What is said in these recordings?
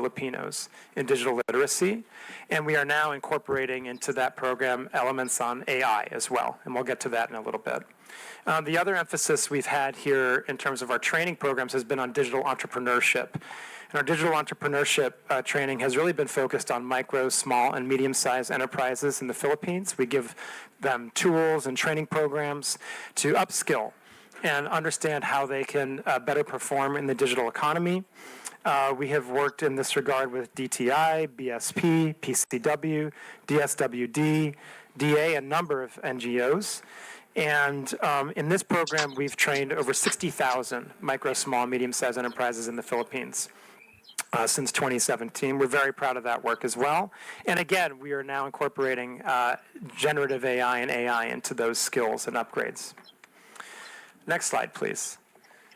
Filipinos in digital literacy. And we are now incorporating into that program elements on AI as well. And we'll get to that in a little bit. The other emphasis we've had here in terms of our training programs has been on digital entrepreneurship. And our digital entrepreneurship training has really been focused on micro, small, and medium-sized enterprises in the Philippines. We give them tools and training programs to upskill and understand how they can better perform in the digital economy. We have worked in this regard with DTI, BSP, PCW, DSWD, DA, a number of NGOs. And in this program, we've trained over 60,000 micro, small, medium-sized enterprises in the Philippines since 2017. We're very proud of that work as well. And again, we are now incorporating generative AI and AI into those skills and upgrades. Next slide, please.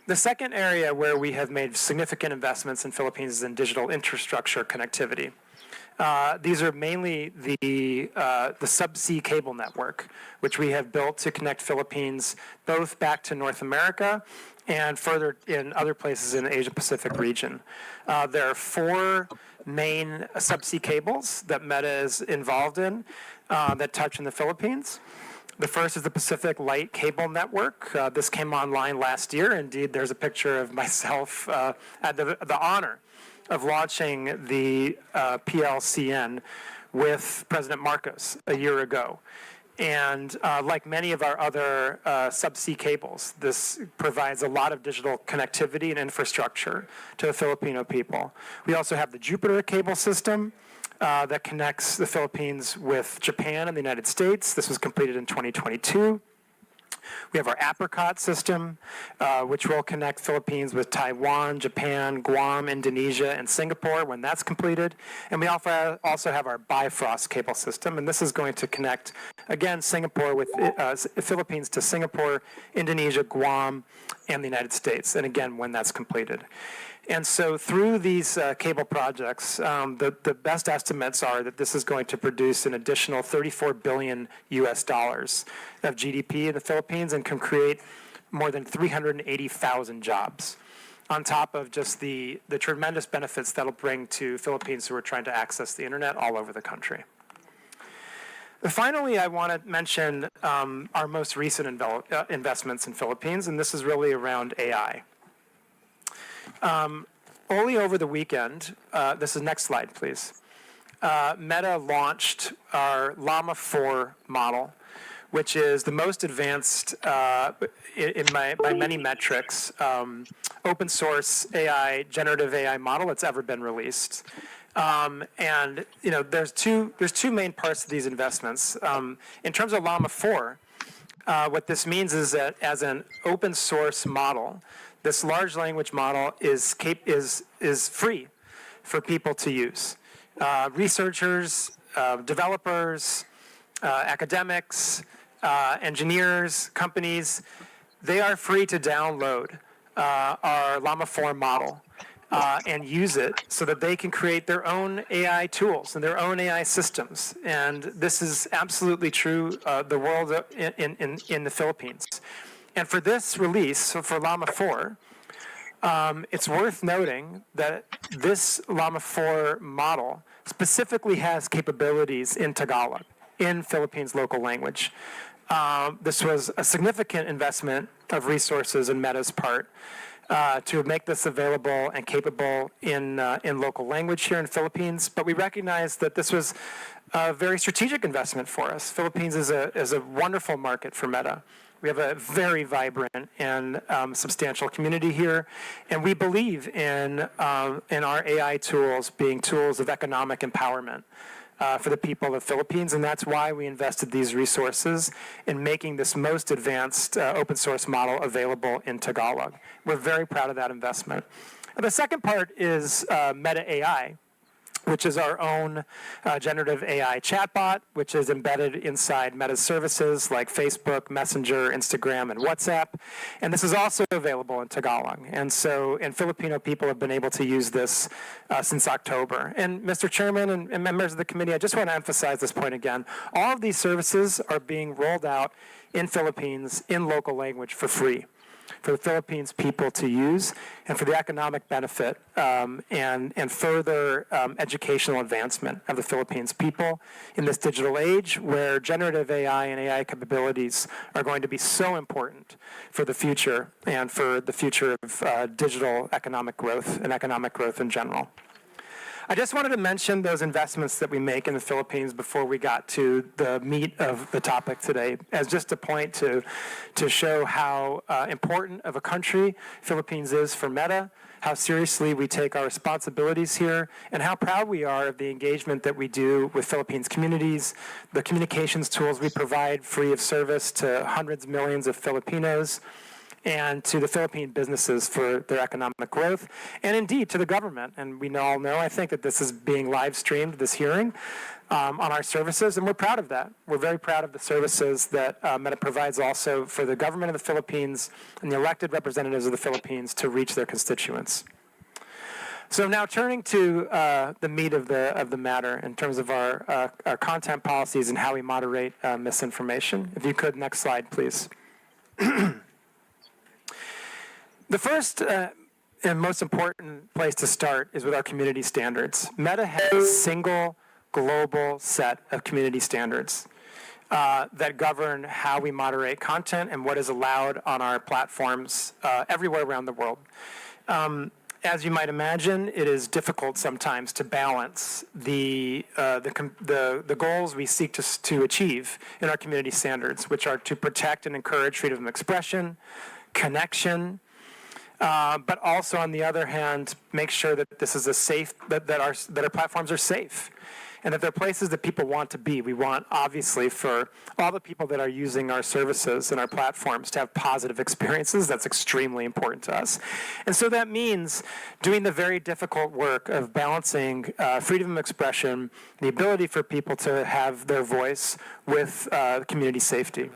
The second area where we have made significant investments in Philippines is in digital infrastructure connectivity. These are mainly the subsea cable network, which we have built to connect Philippines both back to North America and further in other places in the Asia-Pacific region. There are 4 main subsea cables that Meta is involved in that touch in the Philippines. The first is the Pacific Light Cable Network. This came online last year. Indeed, there's a picture of myself at the honor of launching the PLCN with President Marcos a year ago. And like many of our other subsea cables, this provides a lot of digital connectivity and infrastructure to the Filipino people. We also have the Jupiter cable system that connects the Philippines with Japan and the United States. This was completed in 2022. We have our Apricot system, which will connect Philippines with Taiwan, Japan, Guam, Indonesia, and Singapore when that's completed. And we also have our Bifrost cable system, and this is going to connect, again, Singapore with Philippines to Singapore, Indonesia, Guam, and the United States, and again, when that's completed. And so through these cable projects, the best estimates are that this is going to produce an additional $34 billion of GDP in the Philippines and can create more than 380,000 jobs on top of just the tremendous benefits that'll bring to Philippines who are trying to access the internet all over the country. Finally, I want to mention our most recent investments in Philippines, and this is really around AI. Only over the weekend, this is next slide, please. Meta launched our Llama 4 model, which is the most advanced, by many metrics, open source AI, generative AI model that's ever been released. And there's two main parts to these investments. In terms of Llama 4, what this means is that as an open source model, this large language model is free for people to use. Researchers, developers, academics, engineers, companies, they are free to download our Llama 4 model and use it so that they can create their own AI tools and their own AI systems. And this is absolutely true the world in the Philippines. And for this release, so for Llama 4, it's worth noting that this Llama 4 model specifically has capabilities in Tagalog, in Philippines local language. This was a significant investment of resources in Meta's part to make this available and capable in local language here in Philippines. But we recognize that this was a very strategic investment for us. Philippines is a wonderful market for Meta. We have a very vibrant and substantial community here, and we believe in our AI tools being tools of economic empowerment for the people of the Philippines, and that's why we invested these resources in making this most advanced open source model available in Tagalog. We're very proud of that investment. And the second part is Meta AI, which is our own generative AI chatbot, which is embedded inside Meta's services like Facebook, Messenger, Instagram, and WhatsApp. And this is also available in Tagalog. And Filipino people have been able to use this since October. And Mr. Chairman and members of the committee, I just want to emphasize this point again. All of these services are being rolled out in Philippines in local language for free for the Philippines people to use and for the economic benefit and further educational advancement of the Philippines people in this digital age where generative AI and AI capabilities are going to be so important for the future and for the future of digital economic growth and economic growth in general. I just wanted to mention those investments that we make in the Philippines before we got to the meat of the topic today, as just a point to show how important of a country Philippines is for Meta, how seriously we take our responsibilities here, and how proud we are of the engagement that we do with Philippines communities, the communications tools we provide free of service to hundreds of millions of Filipinos, and to the Philippine businesses for their economic growth, and indeed to the government. And we all know, I think, that this is being live streamed, this hearing, on our services, and we're proud of that. We're very proud of the services that Meta provides also for the government of the Philippines and the elected representatives of the Philippines to reach their constituents. So now turning to the meat of the matter in terms of our content policies and how we moderate misinformation. If you could, next slide, please. The first and most important place to start is with our community standards. Meta has a single global set of community standards that govern how we moderate content and what is allowed on our platforms everywhere around the world. As you might imagine, it is difficult sometimes to balance the goals we seek to achieve in our community standards, which are to protect and encourage freedom of expression, connection, but also, on the other hand, make sure that this is a safe, that our platforms are safe, and that they're places that people want to be. We want, obviously, for all the people that are using our services and our platforms to have positive experiences. That's extremely important to us. And so that means doing the very difficult work of balancing freedom of expression, the ability for people to have their voice with community safety.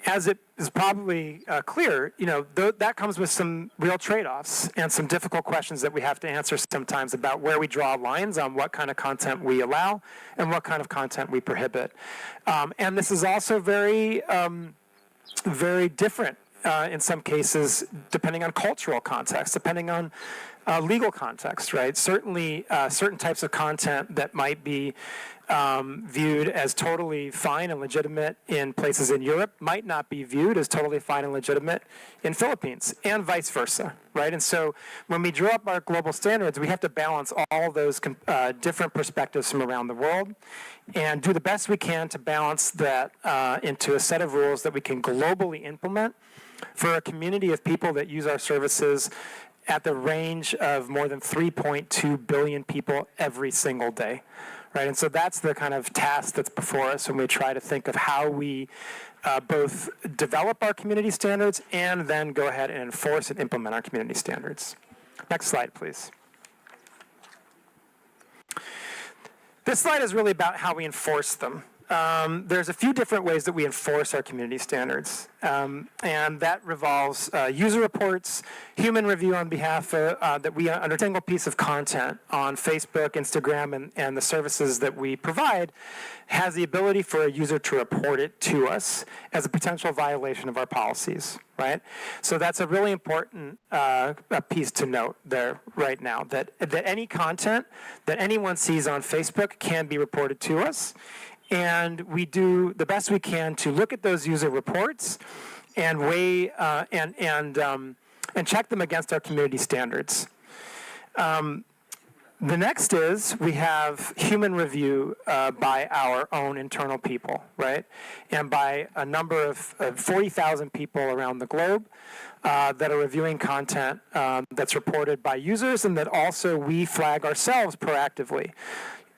As it is probably clear, that comes with some real trade-offs and some difficult questions that we have to answer sometimes about where we draw lines on what kind of content we allow and what kind of content we prohibit. And this is also very, very different in some cases, depending on cultural context, depending on legal context, right? Certainly, certain types of content that might be viewed as totally fine and legitimate in places in Europe might not be viewed as totally fine and legitimate in Philippines, and vice versa, right? And so when we draw up our global standards, we have to balance all of those different perspectives from around the world and do the best we can to balance that into a set of rules that we can globally implement for a community of people that use our services at the range of more than 3.2 billion people every single day. Right, and so that's the kind of task that's before us when we try to think of how we both develop our community standards and then go ahead and enforce and implement our community standards. Next slide, please. This slide is really about how we enforce them. There's a few different ways that we enforce our community standards, and that revolves user reports, human review on behalf of, that we under a single piece of content on Facebook, Instagram, and the services that we provide has the ability for a user to report it to us as a potential violation of our policies, right? So that's a really important piece to note there right now, that any content that anyone sees on Facebook can be reported to us. And we do the best we can to look at those user reports and weigh and check them against our community standards. The next is we have human review by our own internal people, right? And by a number of 40,000 people around the globe that are reviewing content that's reported by users and that also we flag ourselves proactively.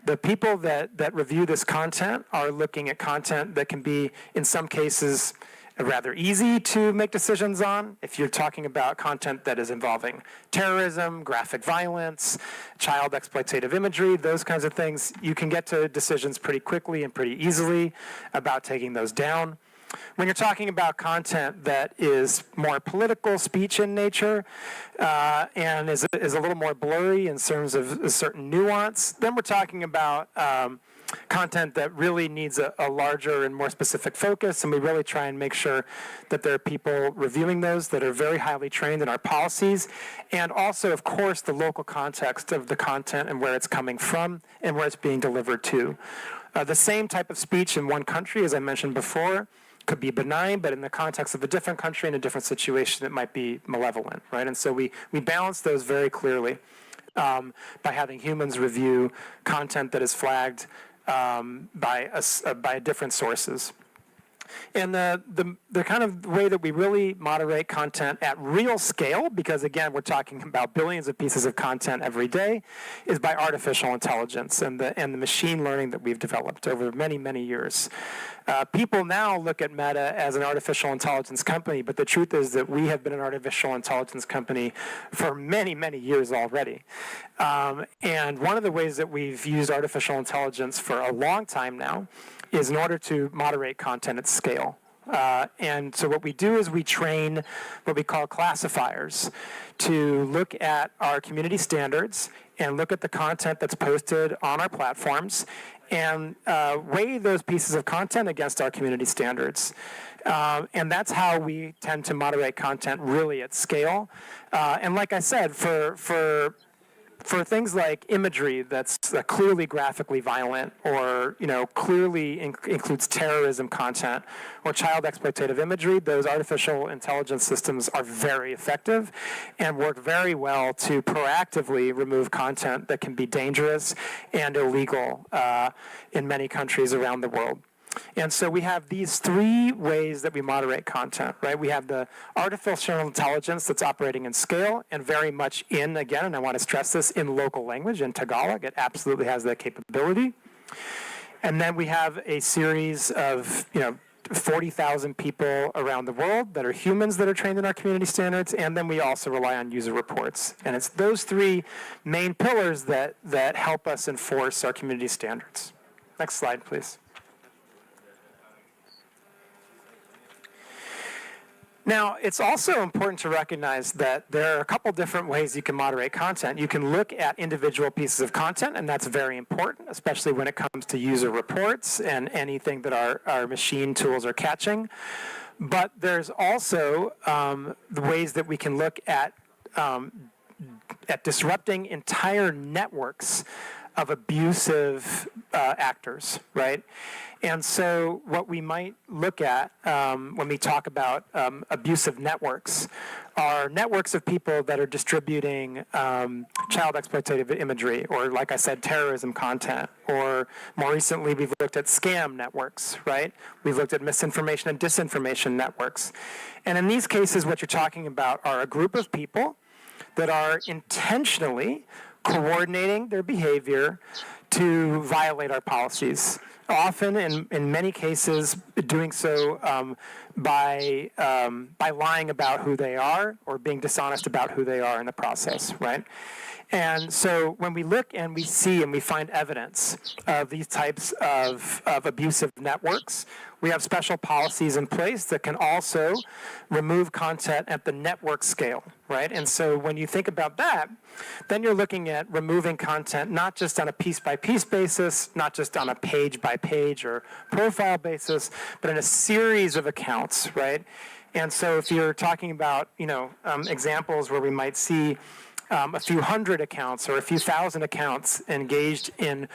The people that review this content are looking at content that can be, in some cases, rather easy to make decisions on. If you're talking about content that is involving terrorism, graphic violence, child exploitative imagery, those kinds of things, you can get to decisions pretty quickly and pretty easily about taking those down. When you're talking about content that is more political speech in nature and is a little more blurry in terms of a certain nuance, then we're talking about content that really needs a larger and more specific focus, and we really try and make sure that there are people reviewing those that are very highly trained in our policies, and also, of course, the local context of the content and where it's coming from and where it's being delivered to. The same type of speech in one country, as I mentioned before, could be benign, but in the context of a different country in a different situation, it might be malevolent, right? And so we balance those very clearly by having humans review content that is flagged by different sources. And the kind of way that we really moderate content at real scale, because again, we're talking about billions of pieces of content every day, is by artificial intelligence and the machine learning that we've developed over many, many years. People now look at Meta as an artificial intelligence company, but the truth is that we have been an artificial intelligence company for many, many years already. And one of the ways that we've used artificial intelligence for a long time now is in order to moderate content at scale. And so what we do is we train what we call classifiers to look at our community standards and look at the content that's posted on our platforms and weigh those pieces of content against our community standards. And that's how we tend to moderate content really at scale. And like I said, for things like imagery that's clearly graphically violent or clearly includes terrorism content or child exploitative imagery, those artificial intelligence systems are very effective and work very well to proactively remove content that can be dangerous and illegal in many countries around the world. And so we have these three ways that we moderate content, right? We have the artificial intelligence that's operating in scale and very much again, and I want to stress this, in local language, in Tagalog. It absolutely has that capability. And then we have a series of, 40,000 people around the world that are humans that are trained in our community standards, and then we also rely on user reports. And it's those three main pillars that help us enforce our community standards. Next slide, please. Now, it's also important to recognize that there are a couple different ways you can moderate content. You can look at individual pieces of content, and that's very important, especially when it comes to user reports and anything that our machine tools are catching. But there's also the ways that we can look at disrupting entire networks of abusive actors, right? And so what we might look at when we talk about abusive networks are networks of people that are distributing child exploitative imagery or, like I said, terrorism content. Or more recently, we've looked at scam networks, right? We've looked at misinformation and disinformation networks. And in these cases, what you're talking about are a group of people that are intentionally coordinating their behavior to violate our policies. Often, in many cases, doing so by lying about who they are or being dishonest about who they are in the process, right? And so when we look and we see and we find evidence of these types of abusive networks, we have special policies in place that can also remove content at the network scale, right? And so when you think about that, then you're looking at removing content not just on a piece-by-piece basis, not just on a page-by-page or profile basis, but in a series of accounts, right? And so if you're talking about, examples where we might see a few hundred accounts or a few thousand accounts engaged in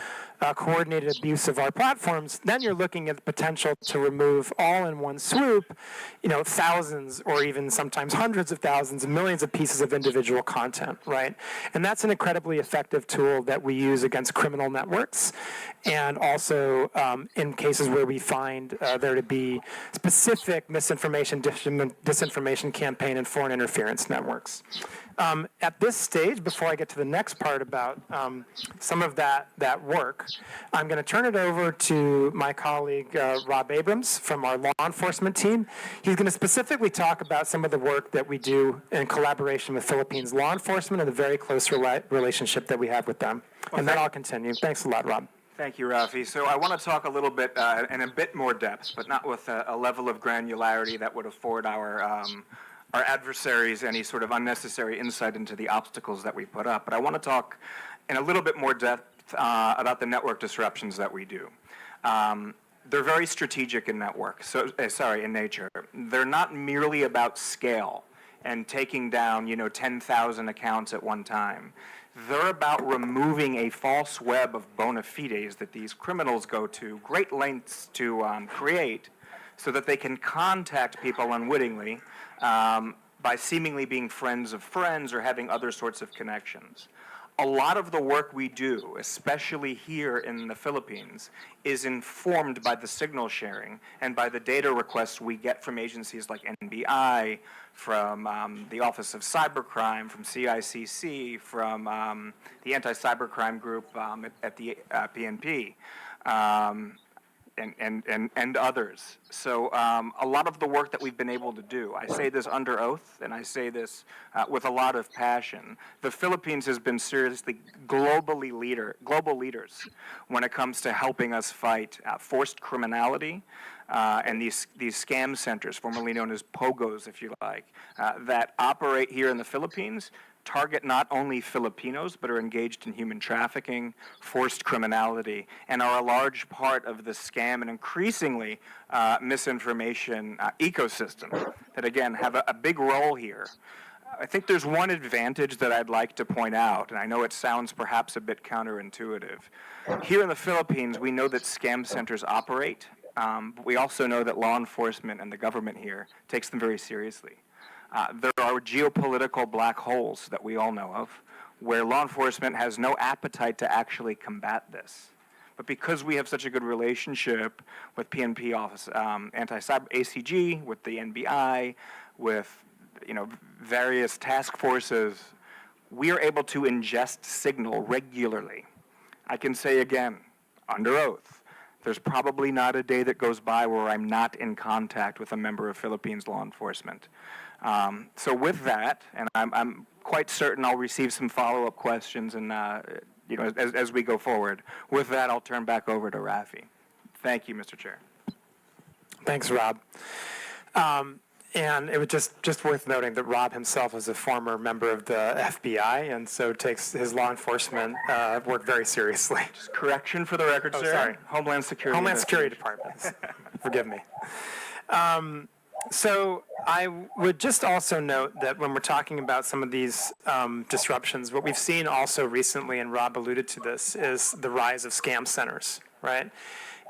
coordinated abuse of our platforms, then you're looking at the potential to remove all in one swoop, thousands or even sometimes hundreds of thousands and millions of pieces of individual content, right? And that's an incredibly effective tool that we use against criminal networks and also in cases where we find there to be specific misinformation, disinformation campaign and foreign interference networks. At this stage, before I get to the next part about some of that work, I'm going to turn it over to my colleague, Rob Abrams, from our law enforcement team. He's going to specifically talk about some of the work that we do in collaboration with Philippines law enforcement and the very close relationship that we have with them. And then I'll continue. Thanks a lot, Rob. Thank you, Rafi. So I want to talk a little bit in a bit more depth, but not with a level of granularity that would afford our adversaries any sort of unnecessary insight into the obstacles that we put up. But I want to talk in a little bit more depth about the network disruptions that we do. They're very strategic in network. In nature. They're not merely about scale and taking down, 10,000 accounts at one time. They're about removing a false web of bona fides that these criminals go to great lengths to create, so that they can contact people unwittingly by seemingly being friends of friends or having other sorts of connections. A lot of the work we do, especially here in the Philippines, is informed by the signal sharing and by the data requests we get from agencies like NBI, from the Office of Cybercrime, from CICC, from the Anti-Cybercrime Group at the PNP. And others. So a lot of the work that we've been able to do, I say this under oath, and I say this with a lot of passion. The Philippines has been seriously global leaders when it comes to helping us fight forced criminality and these scam centers, formerly known as POGOs, if you like, that operate here in the Philippines, target not only Filipinos, but are engaged in human trafficking, forced criminality, and are a large part of the scam and increasingly misinformation ecosystem that, again, have a big role here. I think there's one advantage that I'd like to point out, and I know it sounds perhaps a bit counterintuitive. Here in the Philippines, we know that scam centers operate, but we also know that law enforcement and the government here takes them very seriously. There are geopolitical black holes that we all know of, where law enforcement has no appetite to actually combat this. But because we have such a good relationship with PNP office, anti-cyber ACG, with the NBI, with various task forces, we are able to ingest signal regularly. I can say again, under oath, there's probably not a day that goes by where I'm not in contact with a member of Philippines law enforcement. So with that, and I'm quite certain I'll receive some follow-up questions, and as we go forward. With that, I'll turn back over to Rafi. Thank you, Mr. Chair. Thanks, Rob. And it was just worth noting that Rob himself is a former member of the FBI, and so takes his law enforcement work very seriously. Just correction for the record, sir. Sorry. Homeland Security. Homeland Security Department. Forgive me. So I would just also note that when we're talking about some of these disruptions, what we've seen also recently, and Rob alluded to this, is the rise of scam centers, right?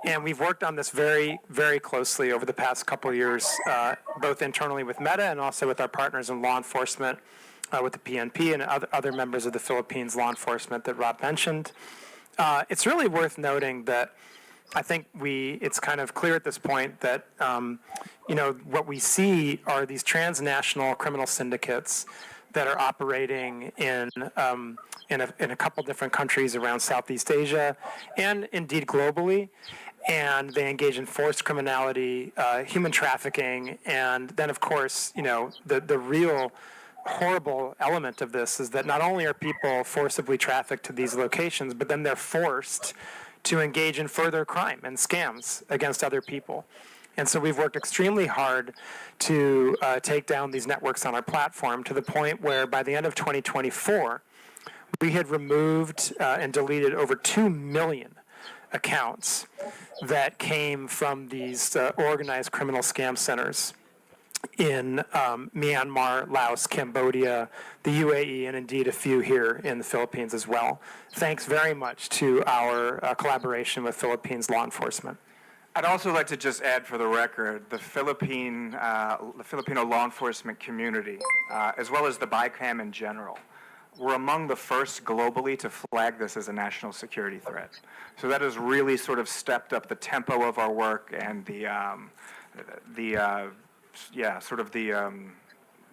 And we've worked on this very, very closely over the past couple of years, both internally with Meta and also with our partners in law enforcement, with the PNP and other members of the Philippines law enforcement that Rob mentioned. It's really worth noting that I think it's kind of clear at this point that, what we see are these transnational criminal syndicates that are operating in a couple different countries around Southeast Asia and indeed globally. And they engage in forced criminality, human trafficking, and then, of course, the real horrible element of this is that not only are people forcibly trafficked to these locations, but then they're forced to engage in further crime and scams against other people. And so we've worked extremely hard to take down these networks on our platform to the point where by the end of 2024, we had removed and deleted over 2 million accounts that came from these organized criminal scam centers in Myanmar, Laos, Cambodia, the UAE, and indeed a few here in the Philippines as well. Thanks very much to our collaboration with Philippines law enforcement. I'd also like to just add for the record, the Filipino law enforcement community, as well as the BICAM in general, were among the first globally to flag this as a national security threat. So that has really sort of stepped up the tempo of our work and the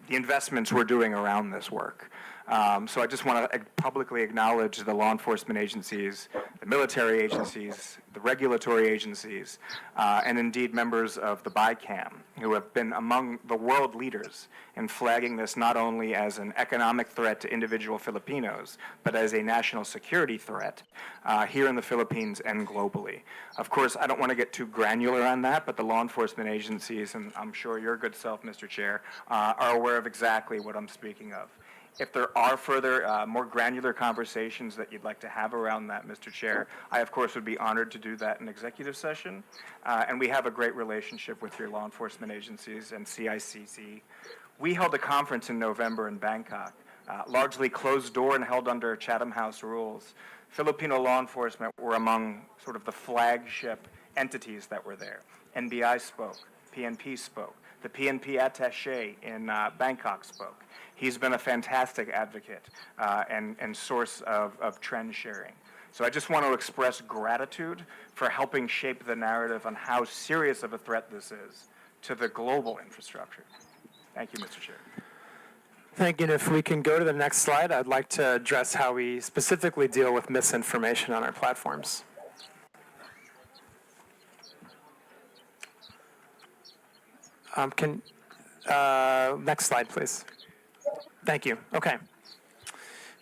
investments we're doing around this work. So I just want to publicly acknowledge the law enforcement agencies, the military agencies, the regulatory agencies, and indeed members of the BICAM, who have been among the world leaders in flagging this not only as an economic threat to individual Filipinos, but as a national security threat here in the Philippines and globally. Of course, I don't want to get too granular on that, but the law enforcement agencies, and I'm sure your good self, Mr. Chair, are aware of exactly what I'm speaking of. If there are further, more granular conversations that you'd like to have around that, Mr. Chair, I, of course, would be honored to do that in executive session. And we have a great relationship with your law enforcement agencies and CICC. We held a conference in November in Bangkok, largely closed door and held under Chatham House rules. Filipino law enforcement were among sort of the flagship entities that were there. NBI spoke, PNP spoke, the PNP attaché in Bangkok spoke. He's been a fantastic advocate and source of trend sharing. So I just want to express gratitude for helping shape the narrative on how serious of a threat this is to the global infrastructure. Thank you, Mr. Chair. Thank you. And if we can go to the next slide, I'd like to address how we specifically deal with misinformation on our platforms. Next slide, please. Thank you. Okay.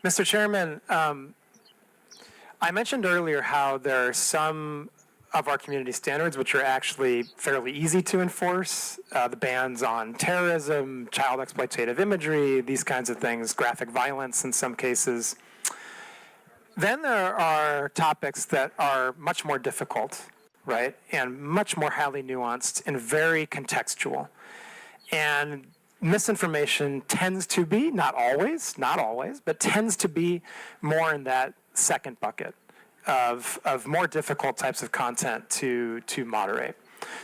Mr. Chairman, I mentioned earlier how there are some of our community standards which are actually fairly easy to enforce. The bans on terrorism, child exploitative imagery, these kinds of things, graphic violence in some cases. Then there are topics that are much more difficult, right, and much more highly nuanced and very contextual. And misinformation tends to be, not always, but tends to be more in that second bucket of more difficult types of content to moderate.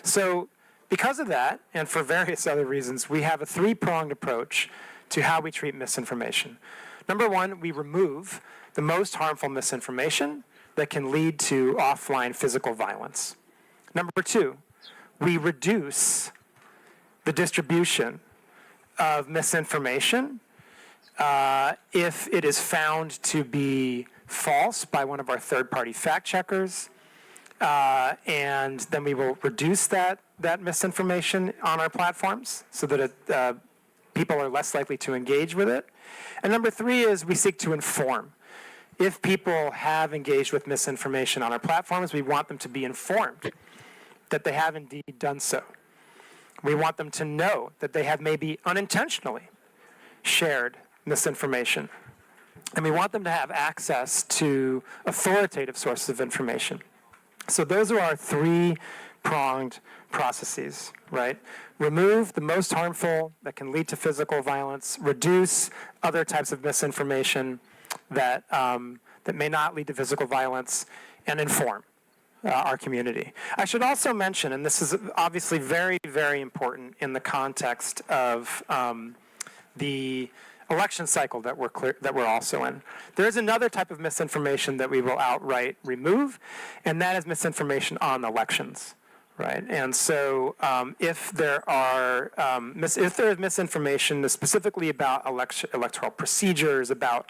So because of that, and for various other reasons, we have a three-pronged approach to how we treat misinformation. Number one, we remove the most harmful misinformation that can lead to offline physical violence. Number two, we reduce the distribution of misinformation if it is found to be false by one of our third-party fact checkers, and then we will reduce that misinformation on our platforms so that people are less likely to engage with it. And number three is we seek to inform. If people have engaged with misinformation on our platforms, we want them to be informed that they have indeed done so. We want them to know that they have maybe unintentionally shared misinformation. And we want them to have access to authoritative sources of information. So those are our three-pronged processes, right? Remove the most harmful that can lead to physical violence, reduce other types of misinformation that may not lead to physical violence, and inform our community. I should also mention, and this is obviously very, very important in the context of the election cycle that we're also in. There is another type of misinformation that we will outright remove, and that is misinformation on elections, right? And so if there is misinformation specifically about electoral procedures, about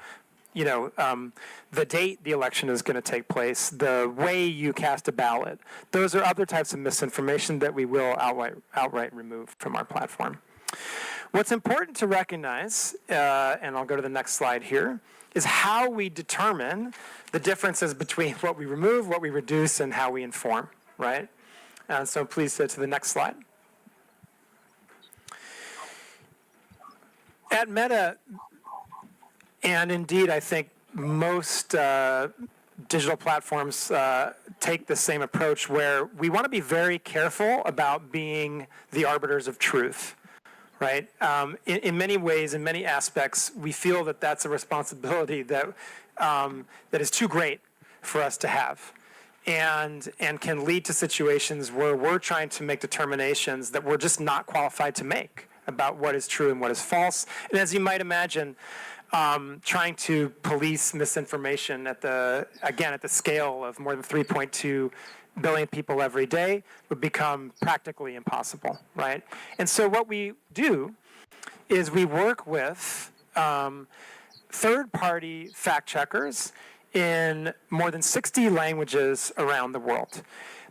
the date the election is going to take place, the way you cast a ballot, those are other types of misinformation that we will outright remove from our platform. What's important to recognize, and I'll go to the next slide here, is how we determine the differences between what we remove, what we reduce, and how we inform, right? So please to the next slide. At Meta, and indeed I think most digital platforms take the same approach, where we want to be very careful about being the arbiters of truth. Right? In many ways, in many aspects, we feel that that's a responsibility that is too great for us to have, and can lead to situations where we're trying to make determinations that we're just not qualified to make about what is true and what is false. And as you might imagine, trying to police misinformation at the scale of more than 3.2 billion people every day would become practically impossible, right? And so what we do is we work with third-party fact checkers in more than 60 languages around the world.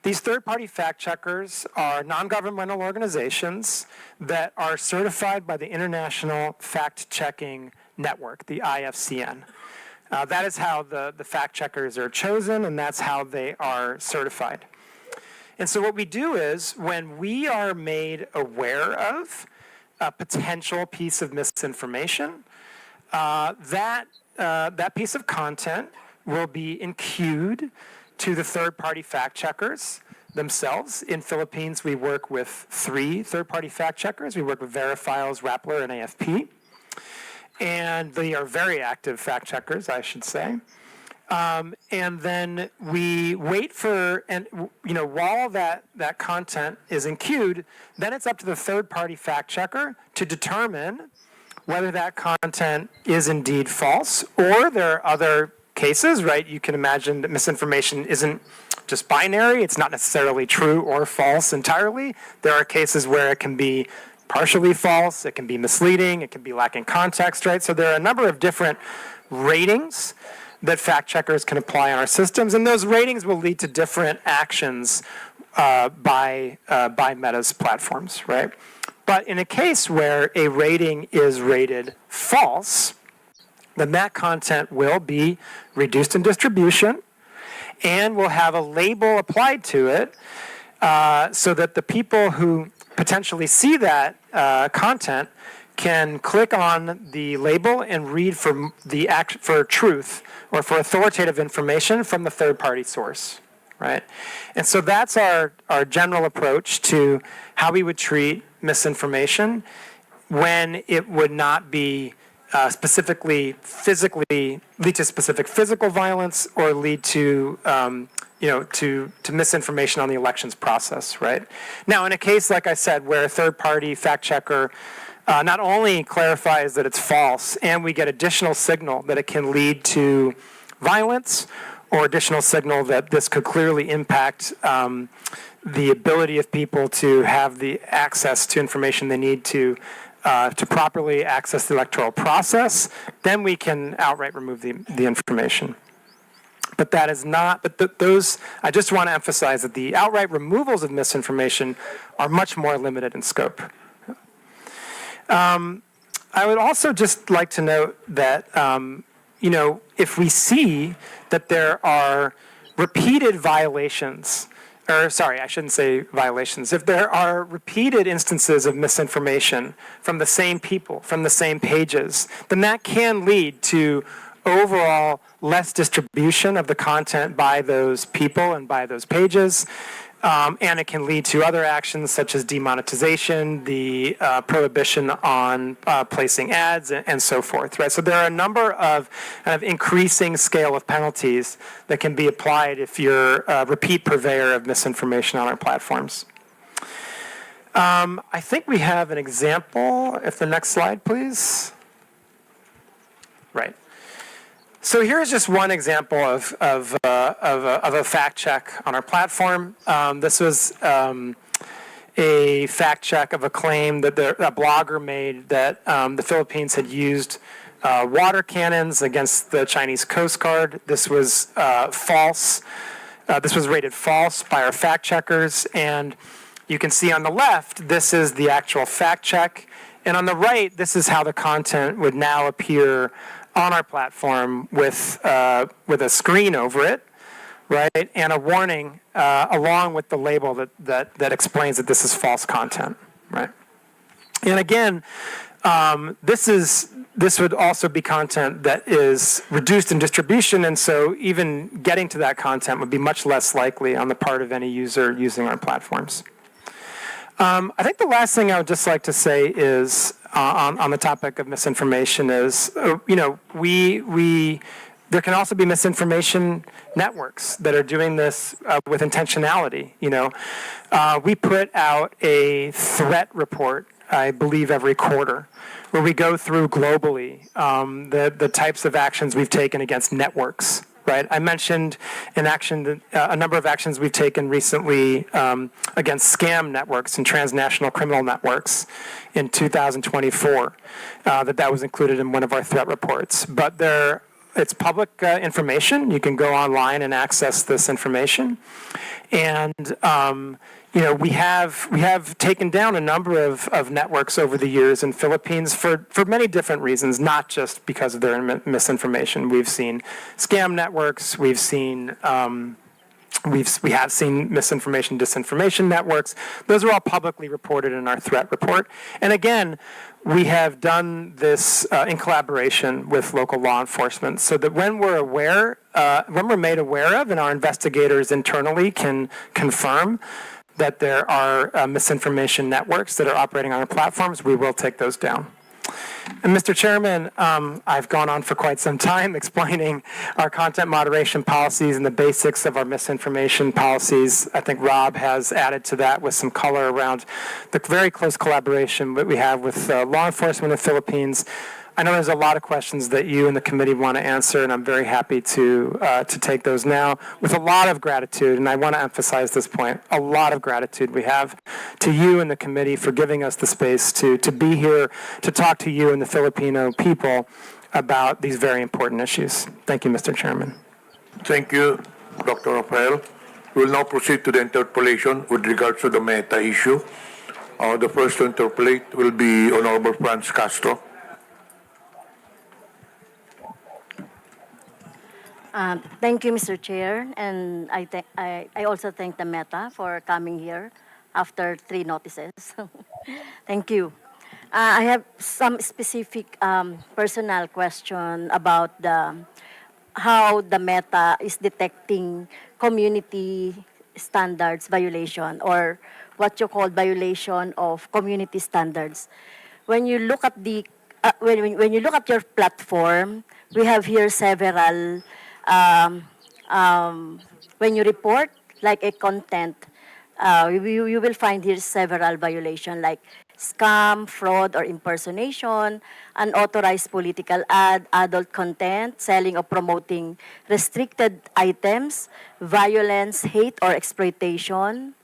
These third-party fact checkers are non-governmental organizations that are certified by the International Fact-Checking Network, the IFCN. That is how the fact checkers are chosen, and that's how they are certified. And so what we do is, when we are made aware of a potential piece of misinformation, that piece of content will be enqueued to the third-party fact checkers themselves. In Philippines, we work with 3 third-party fact checkers. We work with Verifiles, Rappler, and AFP. And they are very active fact checkers, I should say. And then we wait for, and while that content is enqueued, then it's up to the third-party fact checker to determine whether that content is indeed false, or there are other cases, right? You can imagine that misinformation isn't just binary. It's not necessarily true or false entirely. There are cases where it can be partially false, it can be misleading, it can be lacking context, right? So there are a number of different ratings that fact checkers can apply on our systems, and those ratings will lead to different actions by Meta's platforms, right? But in a case where a rating is rated false, then that content will be reduced in distribution and will have a label applied to it so that the people who potentially see that content can click on the label and read for truth or for authoritative information from the third-party source, right? And so that's our general approach to how we would treat misinformation when it would not be specifically physically lead to specific physical violence or lead to to misinformation on the elections process, right? Now, in a case, like I said, where a third-party fact checker not only clarifies that it's false, and we get additional signal that it can lead to violence, or additional signal that this could clearly impact the ability of people to have the access to information they need to properly access the electoral process, then we can outright remove the information. But that is not, I just want to emphasize that the outright removals of misinformation are much more limited in scope. I would also just like to note that, if we see that there are repeated violations, I shouldn't say violations. If there are repeated instances of misinformation from the same people, from the same pages, then that can lead to overall less distribution of the content by those people and by those pages. And it can lead to other actions such as demonetization, the prohibition on placing ads, and so forth, right? So there are a number of kind of increasing scale of penalties that can be applied if you're a repeat purveyor of misinformation on our platforms. I think we have an example. If the next slide, please. Right. So here's just one example of a fact check on our platform. This was a fact check of a claim that a blogger made that the Philippines had used water cannons against the Chinese Coast Guard. This was false. This was rated false by our fact checkers. And you can see on the left, this is the actual fact check. And on the right, this is how the content would now appear on our platform with a screen over it, right, and a warning along with the label that explains that this is false content, right? And again, this would also be content that is reduced in distribution, and so even getting to that content would be much less likely on the part of any user using our platforms. I think the last thing I would just like to say is on the topic of misinformation is, there can also be misinformation networks that are doing this with intentionality. We put out a threat report, I believe, every quarter, where we go through globally the types of actions we've taken against networks. Right. I mentioned a number of actions we've taken recently against scam networks and transnational criminal networks in 2024. That was included in one of our threat reports. But it's public information. You can go online and access this information. And we have taken down a number of networks over the years in Philippines for many different reasons, not just because of their misinformation. We've seen scam networks, we've seen We have seen misinformation, disinformation networks. Those are all publicly reported in our threat report. And again, we have done this in collaboration with local law enforcement, so that when we're made aware of, and our investigators internally can confirm that there are misinformation networks that are operating on our platforms, we will take those down. And Mr. Chairman, I've gone on for quite some time explaining our content moderation policies and the basics of our misinformation policies. I think Rob has added to that with some color around the very close collaboration that we have with law enforcement in the Philippines. I know there's a lot of questions that you and the committee want to answer, and I'm very happy to take those now with a lot of gratitude. And I want to emphasize this point: a lot of gratitude we have to you and the committee for giving us the space to be here to talk to you and the Filipino people about these very important issues. Thank you, Mr. Chairman. Thank you, Dr. Rafael. We will now proceed to the interpellation with regards to the Meta issue. The first to interpellate will be Honorable Franz Castro. Thank you, Mr. Chair, and I also thank the Meta for coming here after 3 notices. Thank you. I have some specific personal question about how the Meta is detecting community standards violation, or what you call violation of community standards. When you look at when you look at your platform, we have here several. When you report like a content, you will find here several violations like scam, fraud or impersonation, unauthorized political ad, adult content, selling or promoting restricted items, violence, hate or exploitation,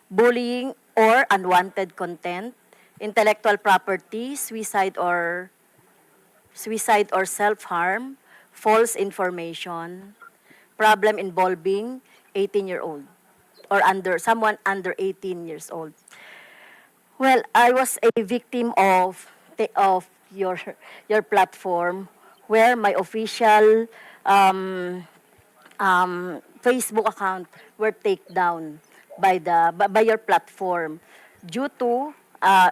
bullying or unwanted content, intellectual property, suicide or self-harm, false information, problem involving 18-year-old or someone under 18 years old. Well, I was a victim of your platform, where my official Facebook account were taken down by your platform due to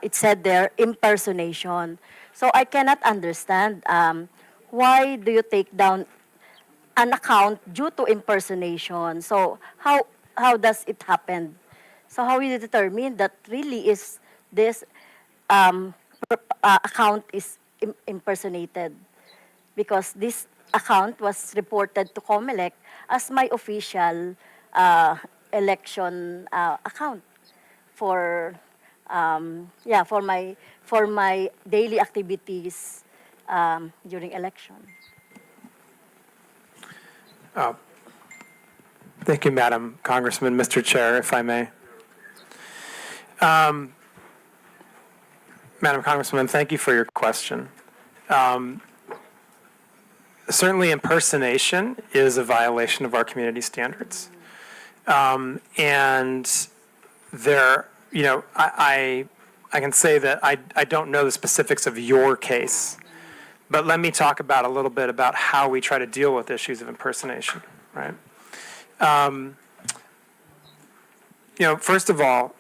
it said there impersonation. So I cannot understand. Why do you take down an account due to impersonation? So how does it happen? So how will you determine that really is this account is impersonated? Because this account was reported to COMELEC as my official election account for my daily activities during election. Thank you, Madam Congressman. Mr. Chair, if I may. Madam Congresswoman, thank you for your question. Certainly impersonation is a violation of our community standards. And there, I can say that I don't know the specifics of your case. But let me talk about a little bit about how we try to deal with issues of impersonation, right? First of all,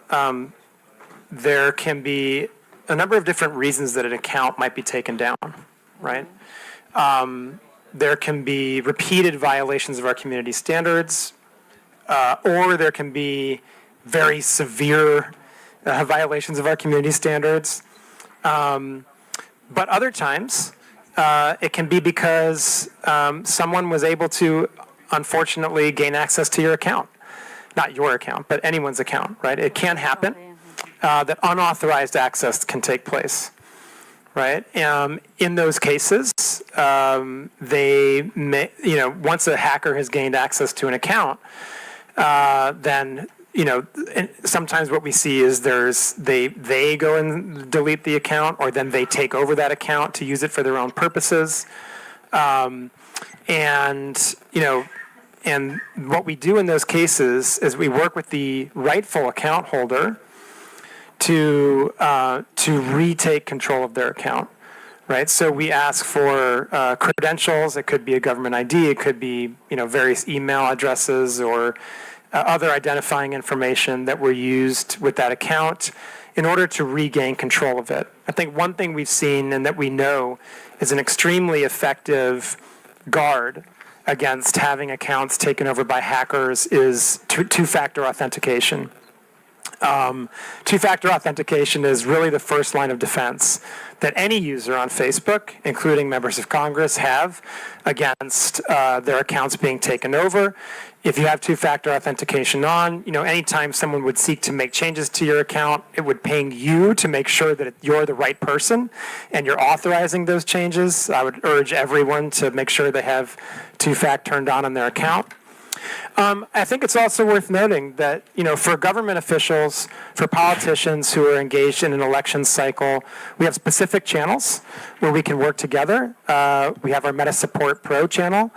there can be a number of different reasons that an account might be taken down, right? There can be repeated violations of our community standards, or there can be very severe violations of our community standards. But other times, it can be because someone was able to, unfortunately, gain access to your account. Not your account, but anyone's account, right? It can happen that unauthorized access can take place, right? In those cases, they may, once a hacker has gained access to an account, then sometimes what we see is they go and delete the account, or then they take over that account to use it for their own purposes. And what we do in those cases is we work with the rightful account holder to retake control of their account, right? So we ask for credentials. It could be a government ID. It could be, various email addresses or other identifying information that were used with that account in order to regain control of it. I think one thing we've seen and that we know is an extremely effective guard against having accounts taken over by hackers is two-factor authentication. Two-factor authentication is really the first line of defense that any user on Facebook, including members of Congress, have against their accounts being taken over. If you have two-factor authentication on, anytime someone would seek to make changes to your account, it would ping you to make sure that you're the right person and you're authorizing those changes. I would urge everyone to make sure they have two-fact turned on their account. I think it's also worth noting that, for government officials, for politicians who are engaged in an election cycle, we have specific channels where we can work together. We have our Meta Support Pro channel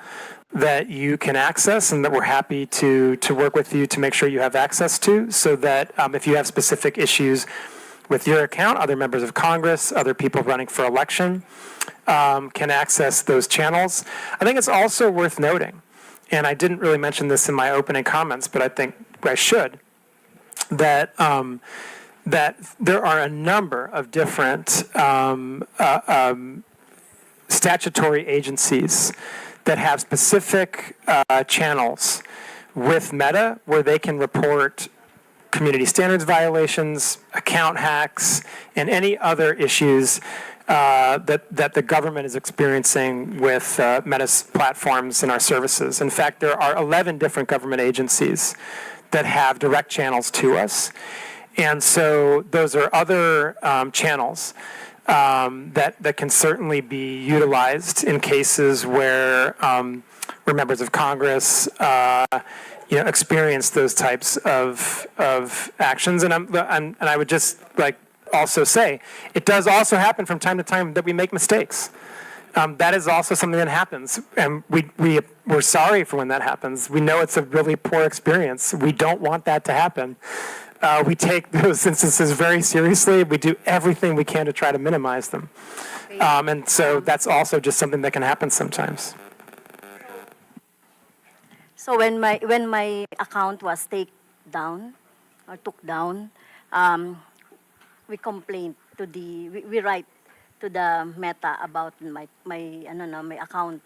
that you can access and that we're happy to work with you to make sure you have access to, so that if you have specific issues with your account, other members of Congress, other people running for election can access those channels. I think it's also worth noting, and I didn't really mention this in my opening comments, but I think I should, that that there are a number of different statutory agencies that have specific channels with Meta where they can report community standards violations, account hacks, and any other issues that the government is experiencing with Meta's platforms and our services. In fact, there are 11 different government agencies that have direct channels to us. And so those are other channels that can certainly be utilized in cases where members of Congress experience those types of actions. And I would just also say it does also happen from time to time that we make mistakes. That is also something that happens, and we're sorry for when that happens. We know it's a really poor experience. We don't want that to happen. We take those instances very seriously. We do everything we can to try to minimize them. And so that's also just something that can happen sometimes. So when my account was took down, we complained to we write to the Meta about my account,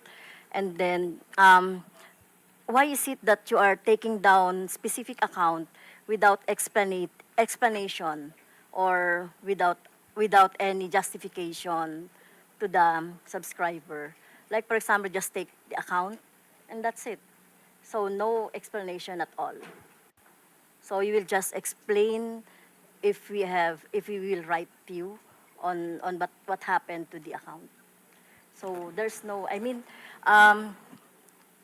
and then why is it that you are taking down specific account without explanation or without any justification to the subscriber? Like, for example, just take the account and that's it. So no explanation at all. So you will just explain if we will write to you on what happened to the account. So there's no,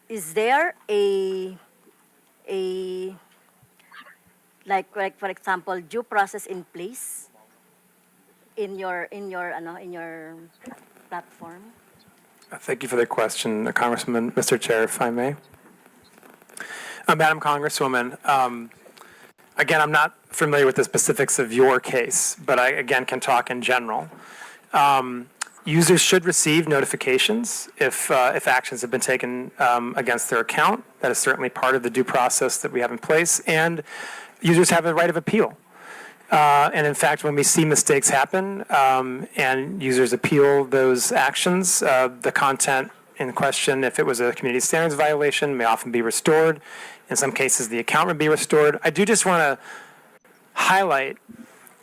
is there a like for example due process in place in your platform? Thank you for the question, Congressman, Mr. Chair, if I may. Madam Congresswoman, again, I'm not familiar with the specifics of your case, but I, again, can talk in general. Users should receive notifications if actions have been taken against their account. That is certainly part of the due process that we have in place, and users have a right of appeal. And in fact, when we see mistakes happen and users appeal those actions, the content in question, if it was a community standards violation, may often be restored. In some cases, the account would be restored. I do just want to highlight,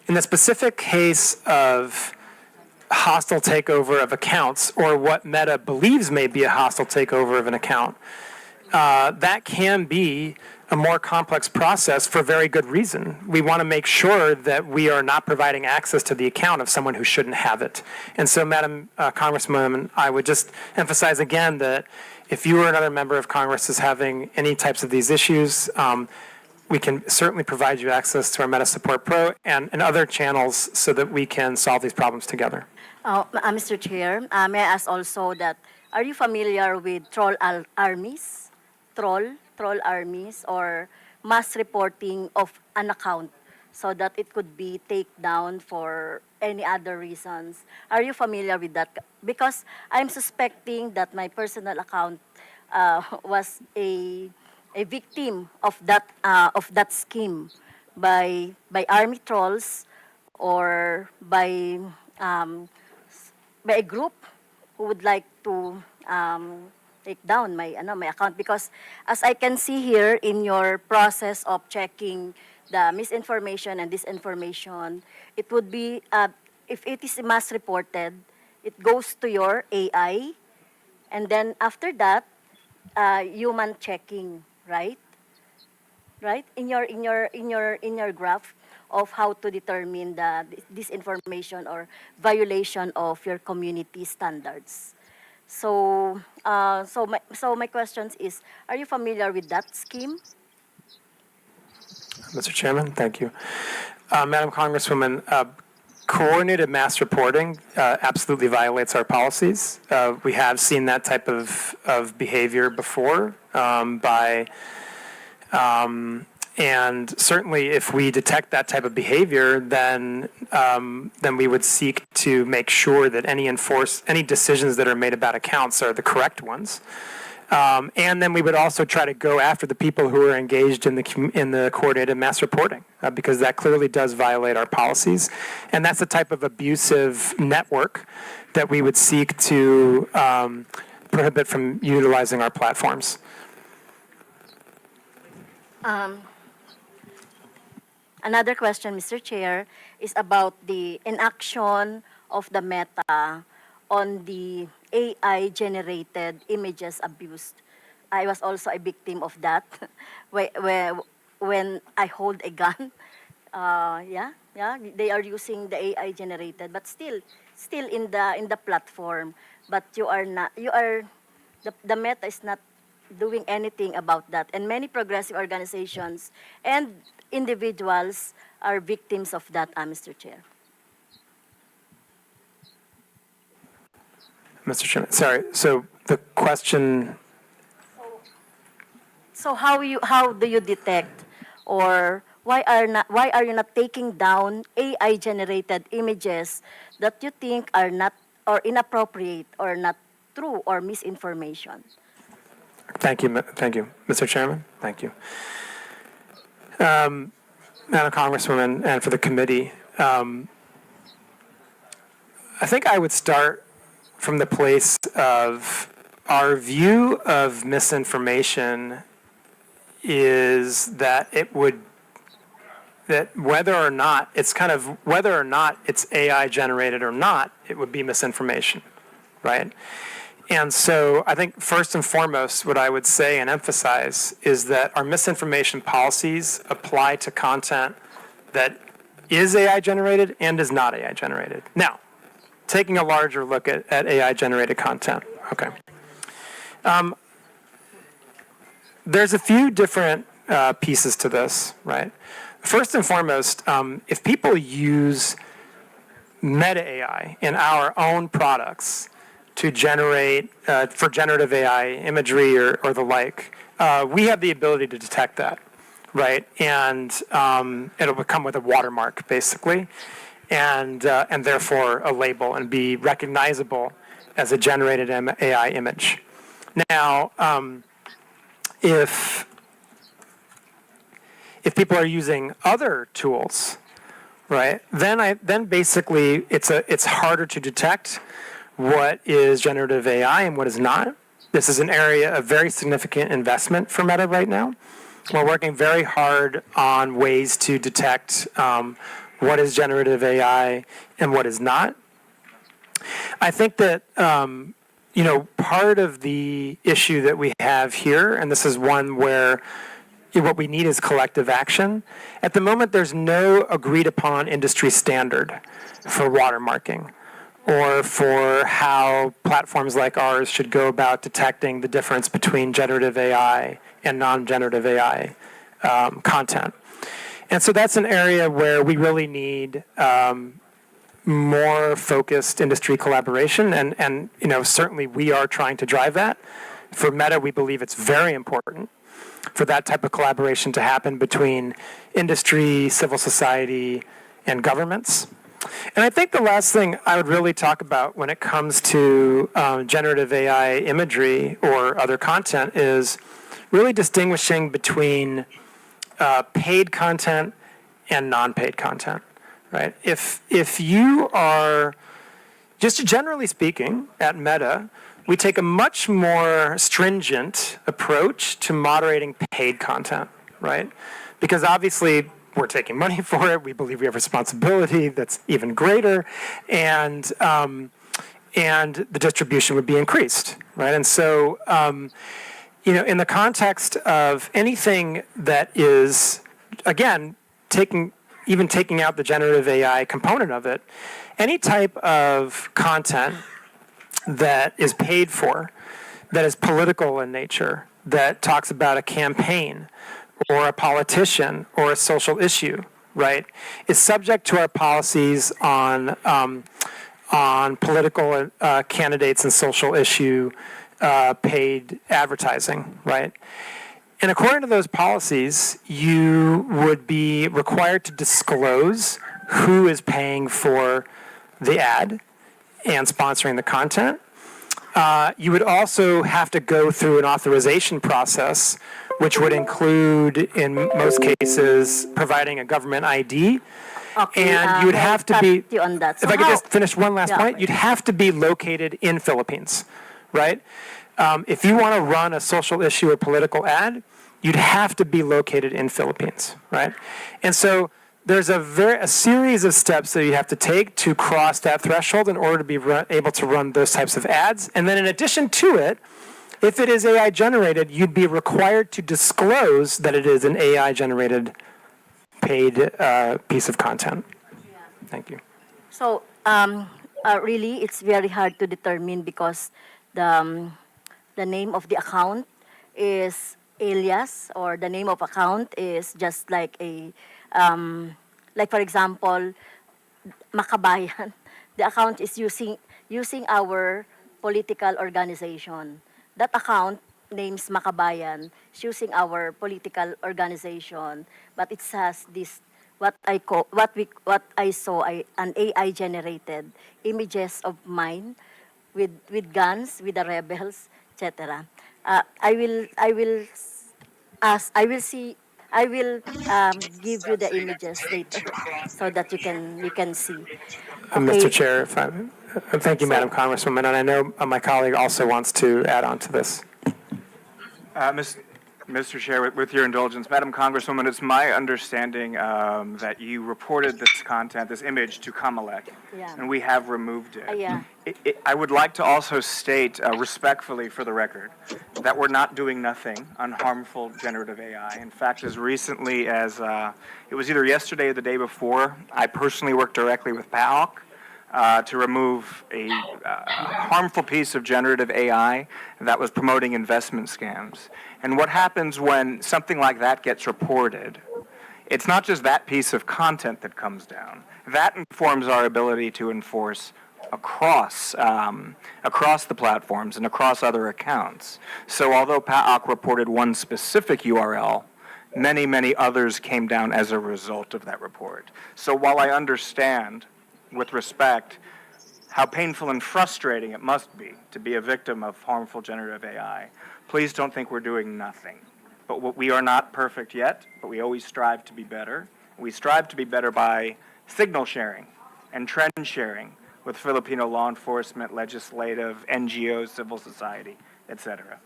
in the specific case of hostile takeover of accounts, or what Meta believes may be a hostile takeover of an account, that can be a more complex process for very good reason. We want to make sure that we are not providing access to the account of someone who shouldn't have it. And so, Madam Congresswoman, I would just emphasize again that if you or another member of Congress is having any types of these issues, we can certainly provide you access to our Meta Support Pro and other channels so that we can solve these problems together. Mr. Chair, may I ask also that, are you familiar with troll armies? Troll armies, or mass reporting of an account so that it could be taken down for any other reasons. Are you familiar with that? Because I'm suspecting that my personal account was a victim of that scheme by army trolls or by a group who would like to take down my account, because as I can see here in your process of checking the misinformation and disinformation, it would be if it is mass reported, it goes to your AI, and then after that, human checking, right? Right? In your graph of how to determine the disinformation or violation of your community standards. So, so my questions is, are you familiar with that scheme? Mr. Chairman, thank you. Madam Congresswoman, coordinated mass reporting absolutely violates our policies. We have seen that type of behavior before and certainly if we detect that type of behavior, then we would seek to make sure that any decisions that are made about accounts are the correct ones. And then we would also try to go after the people who are engaged in the coordinated mass reporting, because that clearly does violate our policies. And that's the type of abusive network that we would seek to prohibit from utilizing our platforms. Another question, Mr. Chair, is about the inaction of the Meta on the AI-generated images abused. I was also a victim of that when I hold a gun. They are using the AI-generated, but still in the platform. But the Meta is not doing anything about that. And many progressive organizations and individuals are victims of that, Mr. Chair. Mr. Chairman, sorry. So the question. So how do you detect, or why are you not taking down AI generated images that you think are not or inappropriate or not true or misinformation? Thank you, Mr. Chairman. Thank you. Madam Congresswoman, and for the committee, I think I would start from the place of our view of misinformation is that whether or not it's AI generated or not, it would be misinformation, right? And so I think first and foremost, what I would say and emphasize is that our misinformation policies apply to content that is AI generated and is not AI generated. Now, taking a larger look at AI generated content, okay. There's a few different pieces to this, right? First and foremost, if people use Meta AI in our own products to generate, for generative AI imagery or the like, we have the ability to detect that, right? And it'll come with a watermark, basically, and therefore a label and be recognizable as a generated AI image. Now, if people are using other tools, right, then basically it's harder to detect what is generative AI and what is not. This is an area of very significant investment for Meta right now. We're working very hard on ways to detect what is generative AI and what is not. I think that part of the issue that we have here, and this is one where what we need is collective action. At the moment, there's no agreed upon industry standard for watermarking or for how platforms like ours should go about detecting the difference between generative AI and non-generative AI content. And so that's an area where we really need more focused industry collaboration, and certainly we are trying to drive that. For Meta, we believe it's very important for that type of collaboration to happen between industry, civil society, and governments. And I think the last thing I would really talk about when it comes to generative AI imagery or other content is really distinguishing between paid content and non-paid content, right? If you are, just generally speaking, at Meta, we take a much more stringent approach to moderating paid content, right? Because obviously we're taking money for it. We believe we have responsibility that's even greater, and the distribution would be increased, right? And so, in the context of anything that is, again, taking out the generative AI component of it, any type of content that is paid for, that is political in nature, that talks about a campaign or a politician or a social issue, right, is subject to our policies on political candidates and social issue paid advertising, right? And according to those policies, you would be required to disclose who is paying for the ad and sponsoring the content. You would also have to go through an authorization process, which would include, in most cases, providing a government ID. Okay, And you would have to be, you on that. if I could just finish one last point, you'd have to be located in Philippines, right? If you want to run a social issue or political ad, you'd have to be located in Philippines, right? And so there's a series of steps that you have to take to cross that threshold in order to be able to run those types of ads. And then in addition to it, if it is AI generated, you'd be required to disclose that it is an AI generated paid piece of content. Thank you. So, really, it's very hard to determine because the name of the account is alias, or the name of account is just like a, like for example, Makabayan. The account is using our political organization. That account names Makabayan is using our political organization, but it has this what I saw an AI generated images of mine with guns, with the rebels, etc. I will give you the images later so that you can see. Mr. Chair, thank you, Madam Congresswoman, and I know my colleague also wants to add on to this. Mr. Chair, with your indulgence, Madam Congresswoman, it's my understanding that you reported this content, this image, to Comelec, Yeah. and we have removed it. Yeah. I would like to also state respectfully for the record that we're not doing nothing on harmful generative AI. In fact, as recently as it was either yesterday or the day before, I personally worked directly with PAOK to remove a harmful piece of generative AI that was promoting investment scams. And what happens when something like that gets reported, it's not just that piece of content that comes down. That informs our ability to enforce across the platforms and across other accounts. So although PAOK reported one specific URL, many, many others came down as a result of that report. So while I understand, with respect, how painful and frustrating it must be to be a victim of harmful generative AI, please don't think we're doing nothing. But we are not perfect yet, but we always strive to be better. We strive to be better by signal sharing and trend sharing with Filipino law enforcement, legislative, NGOs, civil society, etc.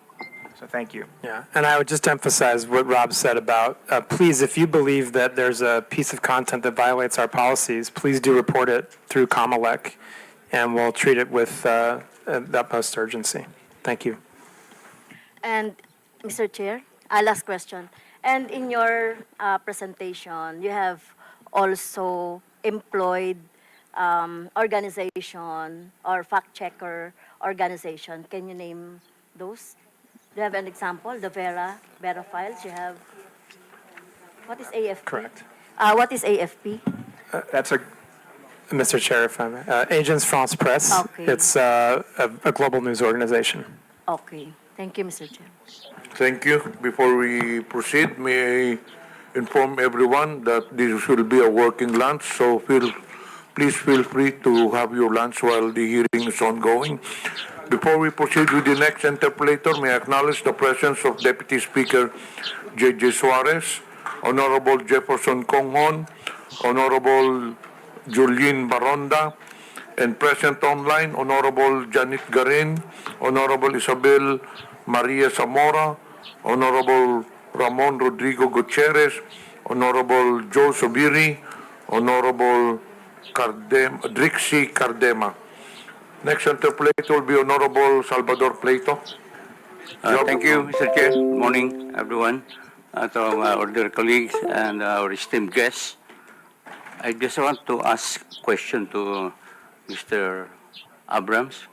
So thank you. Yeah, and I would just emphasize what Rob said about, please, if you believe that there's a piece of content that violates our policies, please do report it through Comelec, and we'll treat it with the utmost urgency. Thank you. And Mr. Chair, last question. And in your presentation, you have also employed organization or fact checker organization. Can you name those? Do you have an example? The Vera Files. You have. What is AFP? Correct. What is AFP? That's a Mr. Chair, if I may. Agence France Presse. Okay. It's a global news organization. Okay. Thank you, Mr. Chair. Thank you. Before we proceed, may I inform everyone that this will be a working lunch, so please feel free to have your lunch while the hearing is ongoing. Before we proceed with the next interpolator, may I acknowledge the presence of Deputy Speaker J.J. Suarez, Honorable Jefferson Conghon, Honorable Julien Baronda, and present online, Honorable Janet Garin, Honorable Isabel Maria Zamora, Honorable Ramon Rodrigo Gutierrez, Honorable Joe Sobiri, Honorable Drixie Cardema. Next interpolator will be Honorable Salvador Plato. Thank you, Mr. Chair. Good morning, everyone. To our dear colleagues and our esteemed guests. I just want to ask a question to Mr. Abrams.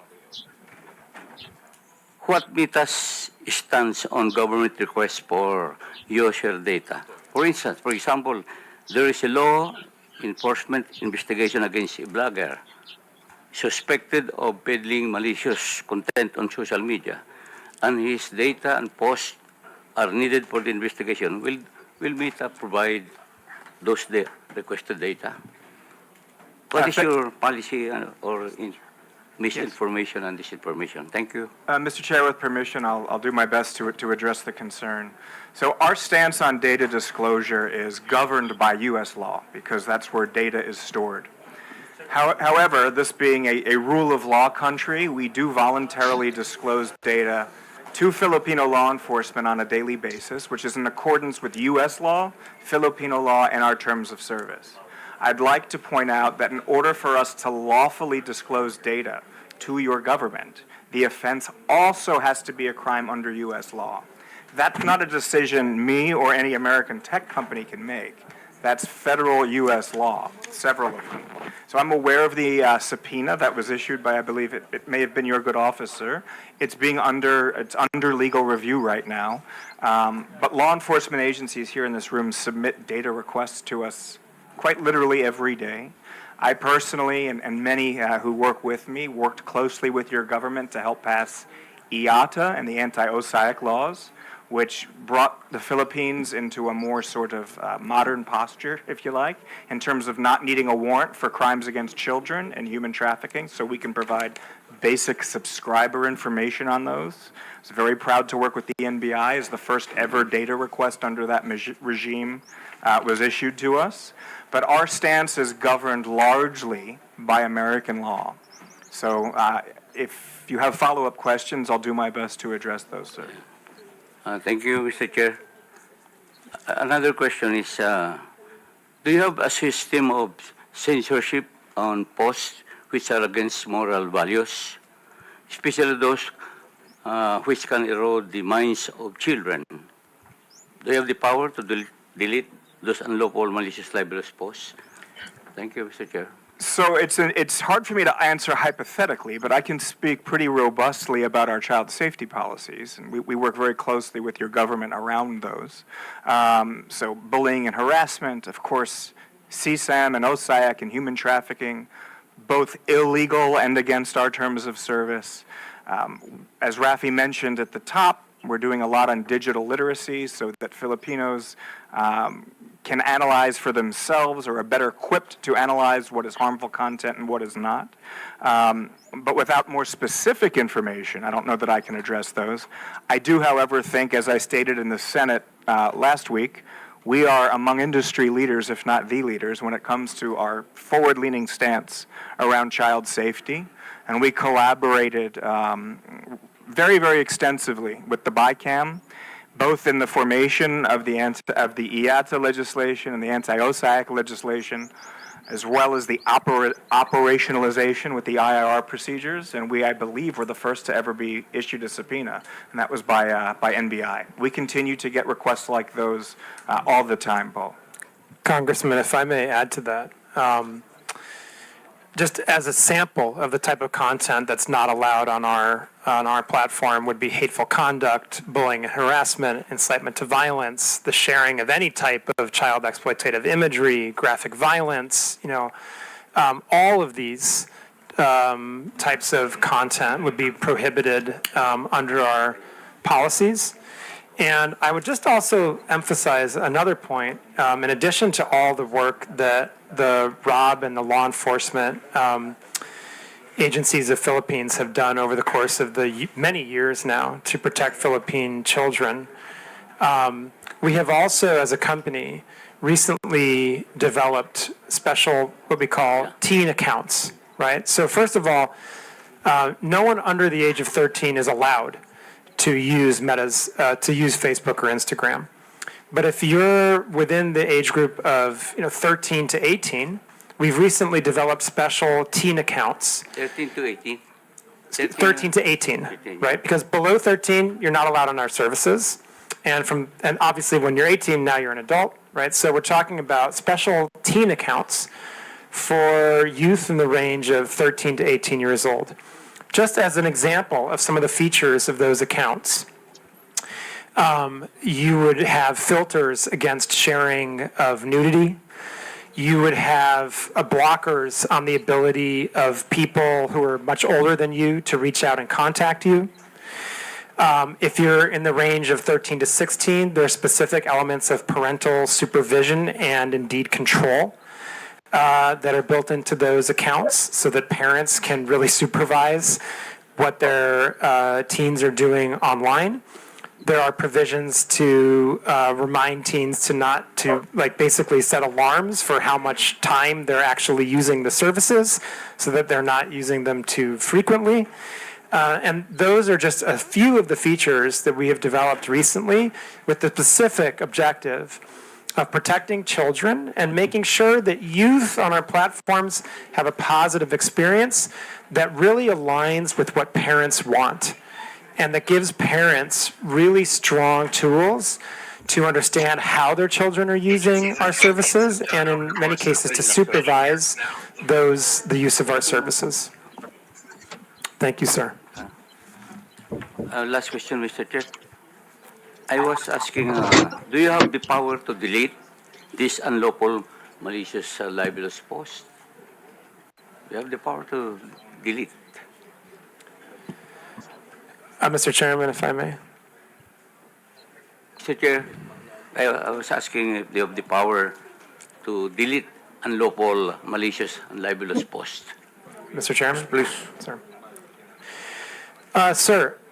What Meta's stance on government requests for user data? For instance, for example, there is a law enforcement investigation against a blogger suspected of peddling malicious content on social media, and his data and posts are needed for the investigation. Will Meta provide those requested data? What is your policy or misinformation and disinformation? Thank you. Mr. Chair, with permission, I'll do my best to address the concern. So our stance on data disclosure is governed by U.S. law because that's where data is stored. However, this being a rule of law country, we do voluntarily disclose data to Filipino law enforcement on a daily basis, which is in accordance with U.S. law, Filipino law, and our terms of service. I'd like to point out that in order for us to lawfully disclose data to your government, the offense also has to be a crime under U.S. law. That's not a decision me or any American tech company can make. That's federal U.S. law, several of them. So I'm aware of the subpoena that was issued by, I believe it may have been your good officer. It's under legal review right now. But law enforcement agencies here in this room submit data requests to us quite literally every day. I personally and many who work with me worked closely with your government to help pass IATA and the anti-OSAIC laws, which brought the Philippines into a more sort of modern posture, if you like, in terms of not needing a warrant for crimes against children and human trafficking, so we can provide basic subscriber information on those. I was very proud to work with the NBI as the first ever data request under that regime was issued to us. But our stance is governed largely by American law. So if you have follow-up questions, I'll do my best to address those, sir. Thank you, Mr. Chair. Another question is, do you have a system of censorship on posts which are against moral values, especially those which can erode the minds of children? Do you have the power to delete those unlawful malicious libelous posts? Thank you, Mr. Chair. So it's hard for me to answer hypothetically, but I can speak pretty robustly about our child safety policies, and we work very closely with your government around those. So bullying and harassment, of course, CSAM and OSAIC and human trafficking, both illegal and against our terms of service. As Rafi mentioned at the top, we're doing a lot on digital literacy so that Filipinos can analyze for themselves or are better equipped to analyze what is harmful content and what is not. But without more specific information, I don't know that I can address those. I do, however, think, as I stated in the Senate last week, we are among industry leaders, if not the leaders, when it comes to our forward-leaning stance around child safety. And we collaborated very, very extensively with the BICAM, both in the formation of the IATA legislation and the anti-OSAIC legislation, as well as the operationalization with the IRR procedures. And we, I believe, were the first to ever be issued a subpoena, and that was by NBI. We continue to get requests like those all the time, Paul. Congressman, if I may add to that, just as a sample of the type of content that's not allowed on our platform would be hateful conduct, bullying and harassment, incitement to violence, the sharing of any type of child exploitative imagery, graphic violence, all of these types of content would be prohibited under our policies. And I would just also emphasize another point. In addition to all the work that the ROB and the law enforcement agencies of Philippines have done over the course of the many years now to protect Philippine children, we have also, as a company, recently developed special, what we call teen accounts, right? So first of all, no one under the age of 13 is allowed to use to use Facebook or Instagram. But if you're within the age group of 13 to 18, we've recently developed special teen accounts, 13 to 18. 13 to 18, 18, right? Because below 13, you're not allowed on our services. And obviously when you're 18, now you're an adult, right? So we're talking about special teen accounts for youth in the range of 13 to 18 years old. Just as an example of some of the features of those accounts, you would have filters against sharing of nudity. You would have blockers on the ability of people who are much older than you to reach out and contact you. If you're in the range of 13 to 16, there are specific elements of parental supervision and indeed control that are built into those accounts so that parents can really supervise what their teens are doing online. There are provisions to remind teens to basically set alarms for how much time they're actually using the services so that they're not using them too frequently. And those are just a few of the features that we have developed recently with the specific objective of protecting children and making sure that youth on our platforms have a positive experience that really aligns with what parents want and that gives parents really strong tools to understand how their children are using our services and in many cases to supervise the use of our services. Thank you, sir. Last question, Mr. Chair. I was asking, do you have the power to delete this unlawful, malicious, libelous post? You have the power to delete. Mr. Chairman, if I may. Mr. Chair, I was asking if you have the power to delete unlawful, malicious, and libelous posts. Mr. Chairman? Please. Sir. Sir,